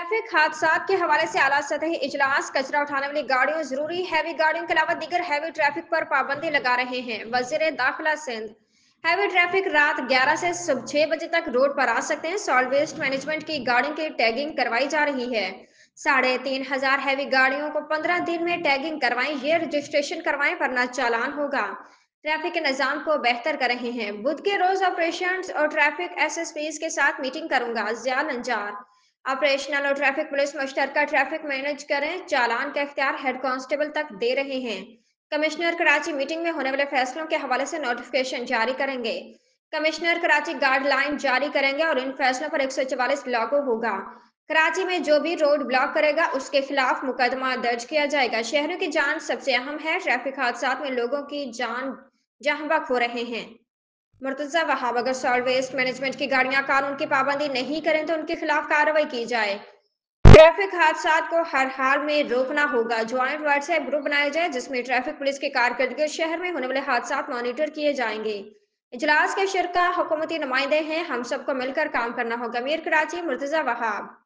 Traffic हादसात के हवाले से आला सतही इजलास कचरा उठाने वाली गाड़ियों जरूरी हैवी गाड़ियों के अलावा दीगर हैवी ट्रैफिक पर पाबंदी लगा रहे हैं। वजीर दाखिला सिंध हैवी ट्रैफिक रात 11 से सुबह 6 बजे तक रोड पर आ सकते हैं। सॉल्ट वेस्ट मैनेजमेंट की गाड़ियों की टैगिंग करवाई जा रही है। 3,500 हैवी गाड़ियों को 15 दिन में टैगिंग करवाएं, ये रजिस्ट्रेशन करवाएं वरना चालान होगा। ट्रैफिक के निजाम को बेहतर कर रहे हैं। बुध के रोज ऑपरेशन और ट्रैफिक एसएसपीज के साथ मीटिंग करूंगा। जिया नंजार ऑपरेशनल और ट्रैफिक पुलिस मुश्तरका ट्रैफिक मैनेज करें, चालान का इख्तियार हेड कांस्टेबल तक दे रहे हैं। कमिश्नर कराची मीटिंग में होने वाले फैसलों के हवाले से नोटिफिकेशन जारी करेंगे। कमिश्नर कराची गाइडलाइन जारी करेंगे और इन फैसलों पर 144 लागू होगा। कराची में जो भी रोड ब्लॉक करेगा उसके खिलाफ मुकदमा दर्ज किया जाएगा। शहरों की जान सबसे अहम है। ट्रैफिक हादसात में लोगों की जान जहां बक हो रहे हैं। मुर्तजा वहाब अगर सॉल्ट वेस्ट मैनेजमेंट की गाड़ियां कानून की पाबंदी नहीं करें तो उनके खिलाफ कार्रवाई की जाए। ट्रैफिक हादसात को हर हाल में रोकना होगा। ज्वाइंट व्हाट्सएप ग्रुप बनाया जाए जिसमें ट्रैफिक पुलिस की कारकर्दगी और शहर में होने वाले हादसात मॉनिटर किए जाएंगे। इजलास के शिरका हुकूमती नुमाइंदे हैं, हम सबको मिलकर काम करना होगा। मीर कराची मुर्तजा वहाब।